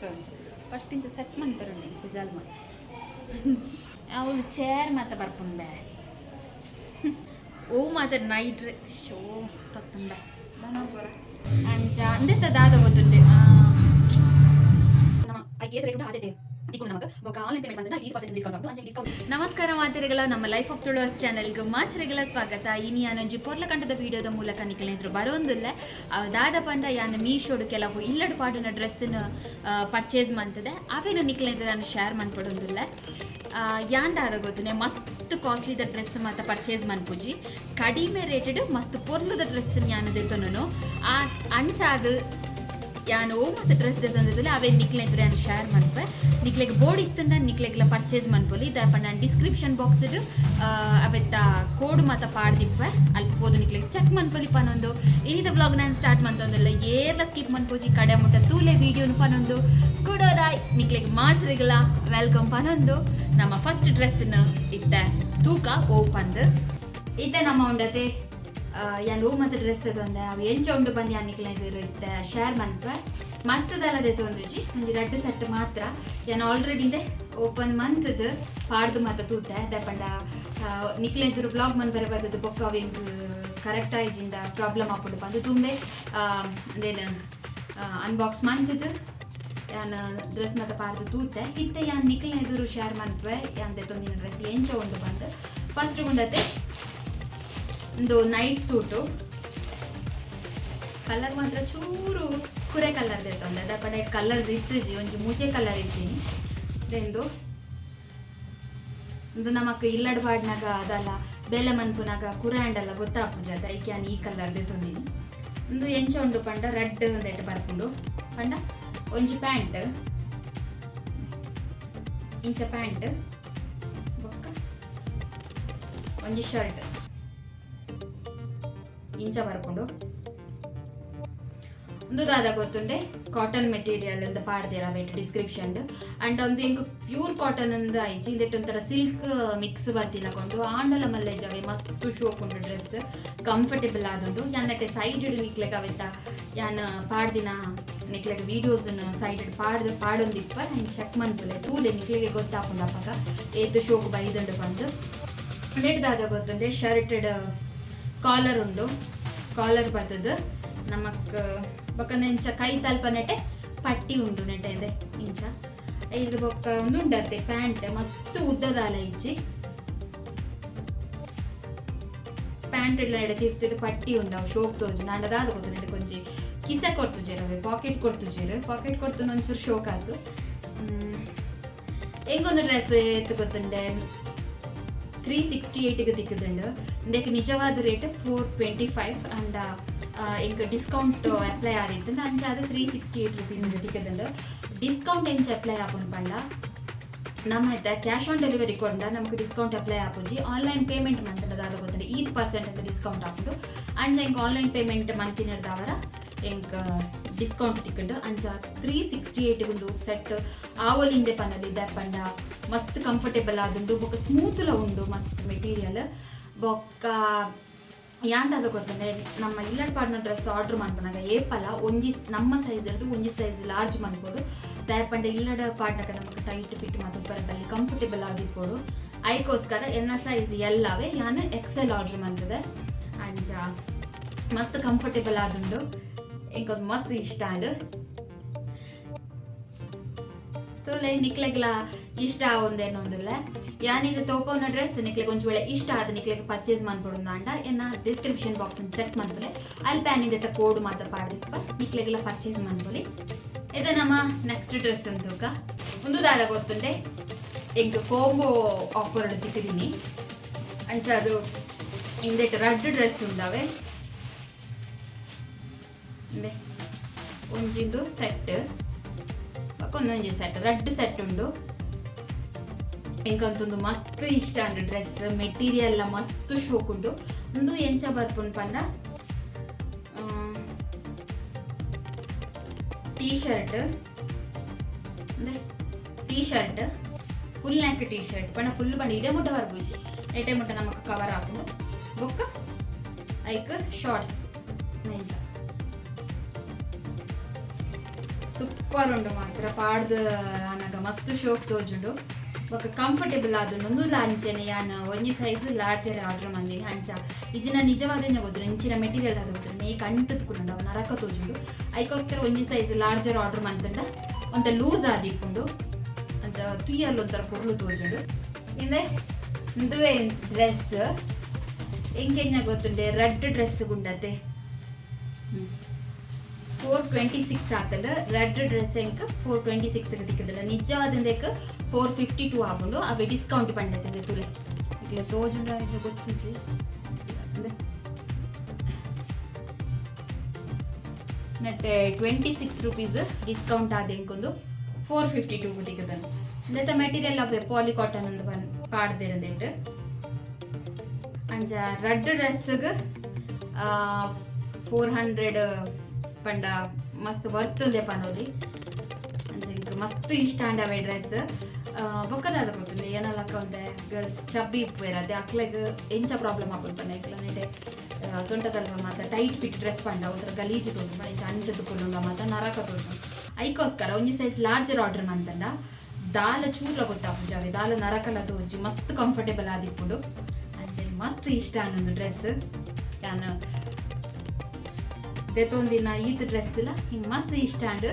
ಗೊತ್ತುಂಟು ಫಸ್ಟ್ ಇಂಚ ಸೆಟ್ ಮಾಡ್ತಾರೆ ಜಲ್ಮ ಅವಳು ಚೇರ್ ಮಾತ ಬರ್ಪುಂಡೆ ಓ ಮಾತ ನೈಟ್ ಶೋ ತತ್ತುಂಡೆ ಅಂಚ ಅಂದೆತ್ತ ದಾದ ಗೊತ್ತುಂಡೆ ನಮಸ್ಕಾರ ಮಾತಿರಿಗಳ ನಮ್ಮ ಲೈಫ್ ಆಫ್ ತುಳುವಸ್ ಚಾನೆಲ್ಗೆ ಮಾತಿರಿಗಳ ಸ್ವಾಗತ. ಇನಿ ಯಾನೊಂಜಿ ಪೊರ್ಲ ಕಂಠದ ವಿಡಿಯೋದ ಮೂಲಕ ನಿಕ್ಲೆಂದ್ರು ಬರೋಂದಿಲ್ಲ ದಾದ ಪಂಡ ಯಾನ ಮೀಶೋಡು ಕೆಲವು ಇಲ್ಲಡು ಪಾಡಿನ ಡ್ರೆಸ್ನ ಪರ್ಚೇಸ್ ಮಾಡ್ತದೆ ಅವೇನು ನಿಕ್ಲೆಂದ್ರು ನಾನು ಶೇರ್ ಮಾಡ್ಕೊಡೋದಿಲ್ಲ. ಯಾಂದಾದ ಗೊತ್ತುನೆ ಮಸ್ತ್ ಕಾಸ್ಟ್ಲಿದ ಡ್ರೆಸ್ ಮತ್ತು ಪರ್ಚೇಸ್ ಮಾಡ್ಪುಜಿ ಕಡಿಮೆ ರೇಟೆಡ್ ಮಸ್ತ್ ಪೊರ್ಲುದ ಡ್ರೆಸ್ ಯಾನು ದೆತ್ತೊನು ಆ ಅಂಚಾದ ಯಾನು ಮತ್ತು ಡ್ರೆಸ್ ದೆತ್ತೊಂದಿಲ್ಲ ಅವೇ ನಿಕ್ಲೆಂದ್ರು ನಾನು ಶೇರ್ ಮಾಡ್ಪೆ. ನಿಕ್ಲೆಗ್ ಬೋರ್ಡ್ ಇತ್ತಂಡ ನಿಕ್ಲೆಗ್ಲ ಪರ್ಚೇಸ್ ಮಾಡ್ಬೋದು. ಇದಪ್ಪ ನಾನು ಡಿಸ್ಕ್ರಿಪ್ಷನ್ ಬಾಕ್ಸಿಡು ಅವೆತ್ತ ಕೋಡ್ ಮಾತ ಪಾಡ್ದಿಪ್ಪೆ ಅಲ್ಲಿ ಹೋದು ನಿಕ್ಲೆಗ್ ಚೆಕ್ ಮಾಡ್ಕೊಳ್ಳಿ ಪನೊಂದು. ಇನ್ನಿದ ಬ್ಲಾಗ್ ನಾನು ಸ್ಟಾರ್ಟ್ ಮಾಡ್ತೊಂದಿಲ್ಲ ಏರ್ಲ ಸ್ಕಿಪ್ ಮಾಡ್ಪೋಜಿ ಕಡೆ ಮುಟ್ಟ ತೂಲೆ ವೀಡಿಯೋನು ಪನೊಂದು ಕೊಡೋರಾಯ್ ನಿಕ್ಲೆಗ್ ಮಾತ್ರಿಗಳ ವೆಲ್ಕಮ್ ಪನೊಂದು. ನಮ್ಮ ಫಸ್ಟ್ ಡ್ರೆಸ್ನ ಇತ್ತ ತೂಕ ಓಪನ್ದು ಇತ್ತೆ ನಮ್ಮ ಉಂಡತೆ ಯಾನು ಓ ಮತ್ತು ಡ್ರೆಸ್ ತೊಂದೆ ಅವು ಎಂಚ ಉಂಡು ಬಂದು ಯಾನಿಕ್ಲೆಂದಿರು ಇತ್ತ ಶೇರ್ ಮಾಡ್ಪೆ ಮಸ್ತದಲ್ಲದೆ ತೊಂದಿಜಿ ಒಂದು 2 ಸೆಟ್ ಮಾತ್ರ ಯಾನು ಆಲ್ರೆಡಿ ಇದೆ ಓಪನ್ ಮಂತದ್ದು ಪಾಡ್ದು ಮಾತ್ರ ತೂತೆ ದಪಂಡ ನಿಕ್ಲೆಂದಿರು ಬ್ಲಾಗ್ ಮನ್ ಬರ ಬರ್ತದೆ ಬೊಕ್ಕ ಅವೆಂದು ಕರೆಕ್ಟ್ ಆಯ್ಜಿಂದ ಪ್ರಾಬ್ಲಮ್ ಹಾಕೊಂಡು ಬಂದು ತುಂಬೆ ಅದೇನು ಅನ್ಬಾಕ್ಸ್ ಮಂತದ್ದು ಯಾನು ಡ್ರೆಸ್ ಮತ್ತು ಪಾಡ್ದು ತೂತೆ ಇತ್ತೆ ಯಾನು ನಿಕ್ಲೆಂದಿರು ಶೇರ್ ಮಾಡ್ಪೆ ಯಾನ್ದೆ ತೊಂದಿನ ಡ್ರೆಸ್ ಎಂಚ ಉಂಡು ಬಂದು ಫಸ್ಟ್ ಉಂಡತೆ ಒಂದು ನೈಟ್ ಸೂಟು ಕಲರ್ ಮಾತ್ರ ಚೂರು ಕುರೆ ಕಲರ್ ತೊಂದರೆ ದಪಡ ಕಲರ್ಸ್ ಇತ್ತುಜಿ ಒಂಜಿ ಮೂಚೆ ಕಲರ್ ಇದ್ದೀನಿ ಇದೆಂದು ಒಂದು ನಮಕ್ ಇಲ್ಲಡ್ ಪಾಡ್ನಾಗ ಅದಲ್ಲ ಬೇಲೆ ಮನ್ಪುನಾಗ ಕುರೆ ಅಂಡಲ್ಲ ಗೊತ್ತಾಪುಜ ಅದಕ್ಕೆ ನಾನು ಈ ಕಲರ್ದೆ ತೊಂದಿನಿ. ಒಂದು ಎಂಚ ಉಂಡು ಪಂಡ ರೆಡ್ ಒಂದೆಟ್ಟು ಬರ್ಕೊಂಡು ಪಂಡ ಒಂಜಿ ಪ್ಯಾಂಟ್ ಇಂಚ ಪ್ಯಾಂಟ್ ಬೊಕ್ಕ ಒಂಜಿ ಶರ್ಟ್ ಇಂಚ ಬರ್ಕೊಂಡು ಒಂದು ದಾದ ಗೊತ್ತುಂಡೆ ಕಾಟನ್ ಮೆಟೀರಿಯಲ್ ಅಂತ ಪಾಡ್ದೇರ ವೇಟ್ ಡಿಸ್ಕ್ರಿಪ್ಷನ್ ಅಂಡ್ ಒಂದು ಇಂಕು ಪ್ಯೂರ್ ಕಾಟನ್ ಅಂದ ಐಜಿ ಇದೆಟ್ಟು ಒಂಥರ ಸಿಲ್ಕ್ ಮಿಕ್ಸ್ ಬರ್ತಿಲ್ಲಕೊಂಡು ಆಂಡಲ ಮಲ್ಲೆಜವೆ ಮಸ್ತ್ ಶೋಕುಂಡು ಡ್ರೆಸ್ ಕಂಫರ್ಟೇಬಲ್ ಆದುಂಡು ಯಾನಟ್ಟೆ ಸೈಡ್ ನಿಕ್ಲೆಗ್ ಅವೆತ್ತ ಯಾನ್ ಪಾಡ್ದಿನ ನಿಕ್ಲೆಗ್ ವೀಡಿಯೋಸನ್ನು ಸೈಡ್ ಪಾಡೊಂದಿಪ್ಪ ಹಿಂಗೆ ಚೆಕ್ ಮಾಡ್ಬಲೆ ತೂಲೆ ನಿಕ್ಲೆಗೆ ಗೊತ್ತಾಪುಂಡಪ್ಪಗ ಏತು ಶೋಕು ಬೈದಂಡು ಬಂದು ನೆಟ್ ದಾದ ಗೊತ್ತುಂಡೆ ಶರ್ಟೆಡ್ ಕಾಲರ್ ಉಂಡು ಕಾಲರ್ ಬರ್ತದ ನಮಕ್ ಬೊಕ್ಕ ಇಂಚ ಕೈ ತಲ್ಪ ನೆಟೆ ಪಟ್ಟಿ ಉಂಡು ನೆಟೆ ಇದೆ ಇಂಚ ಇದು ಬೊಕ್ಕ ಒಂದು ಉಂಡತ್ತೆ ಪ್ಯಾಂಟ್ ಮಸ್ತ್ ಉದ್ದದಾಲ ಇಜ್ಜಿ ಪ್ಯಾಂಟ್ ಎಲ್ಲ ಎಡೆ ತಿರ್ತಿರು ಪಟ್ಟಿ ಉಂಡವು ಶೋಕ್ ತೋಜು ನಾಂಡದಾದ ಗೊತ್ತು ನೆಟೆ ಕೊಂಚಿ ಕಿಸೆ ಕೊಡ್ತುಜೇರವೆ ಪಾಕೆಟ್ ಕೊಡ್ತುಜೇರು ಪಾಕೆಟ್ ಕೊಡ್ತು ಒಂಚೂರು ಶೋಕ್ ಆಯ್ತು. ಹೆಂಗೊಂದು ಡ್ರೆಸ್ ಎತ್ತು ಗೊತ್ತುಂಡೆ 368ಗೆ ತಿಕ್ಕದುಂಡು ಇದಕ್ಕೆ ನಿಜವಾದ ರೇಟ್ 425 ಅಂಡ್ ಇಂಕ ಡಿಸ್ಕೌಂಟ್ ಅಪ್ಲೈ ಆದಿತ್ತು ಅಂಚಾದ 368 ರೂಪೀಸ್ ತಿಕ್ಕದುಂಡು. ಡಿಸ್ಕೌಂಟ್ ಎಂಚ ಅಪ್ಲೈ ಆಪುನ್ ಪಂಡ ನಮ್ಮ ಕ್ಯಾಶ್ ಆನ್ ಡೆಲಿವರಿ ಕೊಂಡ ನಮಗೆ ಡಿಸ್ಕೌಂಟ್ ಅಪ್ಲೈ ಆಪುಜಿ ಆನ್ಲೈನ್ ಪೇಮೆಂಟ್ ಮಂತನದಾದ ಗೊತ್ತುಂಡೆ 8% ಅಂತ ಡಿಸ್ಕೌಂಟ್ ಆಪುಂಡು ಅಂಚ ಇಂಕ ಆನ್ಲೈನ್ ಪೇಮೆಂಟ್ ಮಂತಿನದಾವರ ಇಂಕ ಡಿಸ್ಕೌಂಟ್ ತಿಕ್ಕಂಡು ಅಂಚ 368 ಒಂದು ಸೆಟ್ ಆವಲಿಂದೆ ಪನ್ನಲಿದ್ದ ಪಂಡ ಮಸ್ತ್ ಕಂಫರ್ಟೇಬಲ್ ಆದುಂಡು ಬೊಕ್ಕ ಸ್ಮೂತ್ಲ ಉಂಡು ಮಸ್ತ್ ಮೆಟೀರಿಯಲ್ ಬೊಕ್ಕ ಯಾಂದಾದ ಗೊತ್ತಂದ್ರೆ ನಮ್ಮ ಇಲ್ಲಡ್ ಪಾಡ್ನ ಡ್ರೆಸ್ ಆರ್ಡರ್ ಮಾಡ್ಕೊಂಡಾಗ ಏಪಲ ಒಂಜಿ ನಮ್ಮ ಸೈಜ್ ಇರೋದು ಒಂಜಿ ಸೈಜ್ ಲಾರ್ಜ್ ಮಾಡ್ಬೋದು ದಯಪಂಡ ಇಲ್ಲಡ ಪಾಡ್ನಾಗ ನಮಗೆ ಟೈಟ್ ಫಿಟ್ ಮತ್ತು ಬರದಲ್ಲಿ ಕಂಫರ್ಟೇಬಲ್ ಆಗಿರ್ಬೋದು ಅದಕ್ಕೋಸ್ಕರ ಎನ್ನ ಸೈಜ್ ಎಲ್ಲವೇ ಯಾನು ಎಕ್ಸೆಲ್ ಆರ್ಡರ್ ಮಾಡ್ತದೆ ಅಂಚ ಮಸ್ತ್ ಕಂಫರ್ಟೇಬಲ್ ಆದುಂಡು ಇಂಕೊಂದು ಮಸ್ತ್ ಇಷ್ಟ ಅದು ತೋಲೆ ನಿಕ್ಲೆಗ್ಲ ಇಷ್ಟ ಒಂದೇನೊಂದಿಲ್ಲ ಯಾನಿದು ತೋಪೋನ ಡ್ರೆಸ್ ನಿಕ್ಲೆಗೆ ಒಂಚು ವೇಳೆ ಇಷ್ಟ ಆದ ನಿಕ್ಲೆಗೆ ಪರ್ಚೇಸ್ ಮಾಡ್ಕೊಡೋದು ಅಂಡ ಎನ್ನ ಡಿಸ್ಕ್ರಿಪ್ಷನ್ ಬಾಕ್ಸ್ ಚೆಕ್ ಮಾಡ್ಕೊಳ್ಳಿ ಅಲ್ಲಿ ಪ್ಯಾನಿಂದ ಕೋಡ್ ಮಾತ್ರ ಪಾಡ್ದಿಪ್ಪ ನಿಕ್ಲೆಗೆಲ್ಲ ಪರ್ಚೇಸ್ ಮಾಡ್ಕೊಳ್ಳಿ. ಇದು ನಮ್ಮ ನೆಕ್ಸ್ಟ್ ಡ್ರೆಸ್ ಅಂತೂಕ ಒಂದು ದಾದ ಗೊತ್ತುಂಡೆ ಇಂಕ ಕೋಂಬೋ ಆಫರ್ ತಿಕ್ಕಿದೀನಿ ಅಂಚ ಅದು ಇಂದೆಟ್ಟು ರೆಡ್ ಡ್ರೆಸ್ ಉಂಡವೆ ಒಂಜಿಂದು ಸೆಟ್ ಒಂದೊಂಜಿ ಸೆಟ್ ರೆಡ್ ಸೆಟ್ ಉಂಡು ಇಂಕೊಂದು ಮಸ್ತ್ ಇಷ್ಟ ಉಂಡು ಡ್ರೆಸ್ ಮೆಟೀರಿಯಲ್ ಮಸ್ತ್ ಶೋಕ್ ಉಂಡು. ಒಂದು ಎಂಚ ಬರ್ಪುಂಡು ಪಂಡ T shirt full neck T shirt ಪಂಡ ಫುಲ್ ಪಂಡ ಇಡೆ ಮುಟ್ಟ ಬರ್ಬೂಜಿ ಎಟೆ ಮುಟ್ಟ ನಮಕ್ ಕವರ್ ಹಾಕೊಂಡು ಬೊಕ್ಕ ಐಕ್ ಶಾರ್ಟ್ಸ್ ನೆಂಚ ಸೂಪರ್ ಸೂಪರ್ ಉಂಡು ಮಾತ್ರ ಪಾಡ್ದು ನನಗ ಮಸ್ತ್ ಶೋಕ್ ತೋಜುಂಡು ಬೊಕ ಕಂಫರ್ಟೇಬಲ್ ಆದುಂಡು ಒಂದುಲ್ಲ ಅಂಚೆನೆ ಯಾನ್ ಒಂಜಿ ಸೈಜ್ ಲಾರ್ಜರ್ ಆರ್ಡರ್ ಮಂದಿನಿ ಅಂಚ ಇಜಿನ ನಿಜವಾದ ಗೊತ್ತುಂಡು ಇಂಚಿನ ಮೆಟೀರಿಯಲ್ ಅದು ಗೊತ್ತುಂಡು ನೇ ಕಂಟದ್ ಕುಂಡು ಅವು ನರಕ ತೋಜುಂಡು ಐಕೋಸ್ಕರ ಒಂಜಿ ಸೈಜ್ ಲಾರ್ಜರ್ ಆರ್ಡರ್ ಮಂತಂಡ ಒಂತ ಲೂಸ್ ಆದಿಪ್ಪುಂಡು ಅಂಚ ತುಯ್ಯಲ್ಲಿ ಒಂಥರ ಕೊರ್ಲು ತೋಜುಂಡು ಇಂದೆ ಇಂದುವೆ ಡ್ರೆಸ್ ಎಂಕೆಂಜ ಗೊತ್ತುಂಡೆ ರೆಡ್ ಡ್ರೆಸ್ ಗುಂಡತೆ 426 ಆತಂಡು ರೆಡ್ ಡ್ರೆಸ್ ಎಂಕ್ 426 ದಿಕ್ಕದಲ್ಲ ನಿಜವಾದಂದೆಕ್ 452 ಆಪುಂಡು ಅವೇ ಡಿಸ್ಕೌಂಟ್ ಪಂಡತೆ ತುಲೆ ಈಗ ತೋಜುಂಡ ಗೊತ್ತುಜಿ ನಟ್ಟೆ 26 ರೂಪೀಸ್ ಡಿಸ್ಕೌಂಟ್ ಆದೆಂಕೊಂದು 452 ದಿಕ್ಕದನು ಇಂದೆತ ಮೆಟೀರಿಯಲ್ ಅವೇ ಪಾಲಿ ಕಾಟನ್ ಒಂದು ಪಾಡ್ದಿರಂದೆಟ್ ಅಂಚ ರೆಡ್ ಡ್ರೆಸ್ಗೆ 400 ಪಂಡ ಮಸ್ತ್ ಬರ್ತದೆ ಪನೋಲಿ ಅಂಚೆ ಮಸ್ತ್ ಇಷ್ಟ ಅಂಡವೆ ಡ್ರೆಸ್ ಬೊಕ್ಕದಾದ ಗೊತ್ತಿಲ್ಲ ಏನಲ್ಲಕ್ಕ ಒಂದೆ ಗರ್ಲ್ಸ್ ಚಬ್ಬಿ ಇಪ್ಪೇರದೆ ಅಕ್ಲೆಗ್ ಎಂಚ ಪ್ರಾಬ್ಲಮ್ ಆಪುಲ್ ಪಂಡ ಇಕ್ಲ ನೆಡೆ ಸೊಂಟದಲ್ವ ಮಾತ ಟೈಟ್ ಫಿಟ್ ಡ್ರೆಸ್ ಪಂಡ ಒಂಥರ ಗಲೀಜು ತೋಜು ಪಂಡ ಇಂಚ ಅಂಟದು ಕೊಲ್ಲುಂಡ ಮಾತ ನರಕ ತೋಜು ಐಕೋಸ್ಕರ ಒಂಜಿ ಸೈಜ್ ಲಾರ್ಜರ್ ಆರ್ಡರ್ ಮಂತಂಡ ದಾಲ ಚೂರ್ಲ ಗೊತ್ತಾಪುಜಾವೆ ದಾಲ ನರಕಲ ತೋಜಿ ಮಸ್ತ್ ಕಂಫರ್ಟೇಬಲ್ ಆದಿಪ್ಪುಂಡು ಅಂಚೆ ಮಸ್ತ್ ಇಷ್ಟ ಅನ್ನೊಂದು ಡ್ರೆಸ್ ನಾನು ದೆತೊಂದಿನ ಈತ್ ಡ್ರೆಸ್ ಇಲ್ಲ ಹಿಂಗೆ ಮಸ್ತ್ ಇಷ್ಟ ಅಂಡು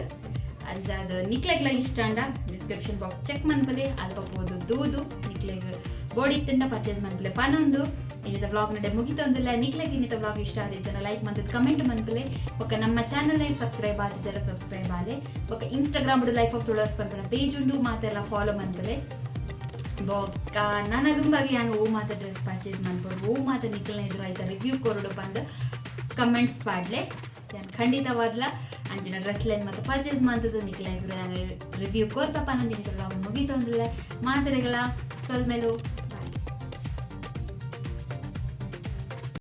ಅಂಚ ಅದು ನಿಕ್ಲೆಗ್ಲ ಇಷ್ಟ ಅಂಡ ಡಿಸ್ಕ್ರಿಪ್ಷನ್ ಬಾಕ್ಸ್ ಚೆಕ್ ಮನ್ಪಲೆ ಅಲ್ಪೋದು ದೂದು ನಿಕ್ಲೆಗ್ ಬಾಡಿ ತಿಂಡ ಪರ್ಚೇಸ್ ಮನ್ಪಲೆ ಪನೊಂದು ಇನ್ನಿತ ವ್ಲಾಗ್ ನಡೆ ಮುಗಿತೊಂದಿಲ್ಲ ನಿಕ್ಲೆಗ್ ಇನ್ನಿತ ವ್ಲಾಗ್ ಇಷ್ಟ ಆದಿದ್ದನ ಲೈಕ್ ಮಂತದ ಕಮೆಂಟ್ ಮನ್ಪಲೆ ಒಕ್ಕ ನಮ್ಮ channel subscribe ಆದಿದ್ದರ subscribe Aale ಒಕ್ಕ Instagram life of ತುಳಸ್ ಪಂಪನ ಪೇಜ್ ಉಂಡು ಮಾತೆಲ್ಲ ಫಾಲೋ ಮನ್ಪಲೆ ಬೊಕ್ಕ ನಾನು ತುಂಬಾಗಿ ನಾನು ಓ ಮಾತ ಡ್ರೆಸ್ ಪರ್ಚೇಸ್ ಮಾಡ್ಬೋದು ಓ ಮಾತ ನಿಖಲ್ನ ಎದುರು ಆಯ್ತಾ ರಿವ್ಯೂ ಕೊರಡು ಬಂದು ಕಮೆಂಟ್ಸ್ ಪಾಡ್ಲೆ ನಾನು ಖಂಡಿತವಾದ್ಲ ಅಂಚಿನ ಡ್ರೆಸ್ ಲೈನ್ ಮತ್ತು ಪರ್ಚೇಸ್ ಮಾಡ್ತದ್ದು ನಿಖಲ ಎದುರು ನಾನು ರಿವ್ಯೂ ಕೊರ್ಪಪ್ಪ ನಂದಿನ ಮುಗಿತೊಂದಿಲ್ಲ ಮಾತ್ರೆಗಳ ಸ್ವಲ್ಪ ಮೇಲೂ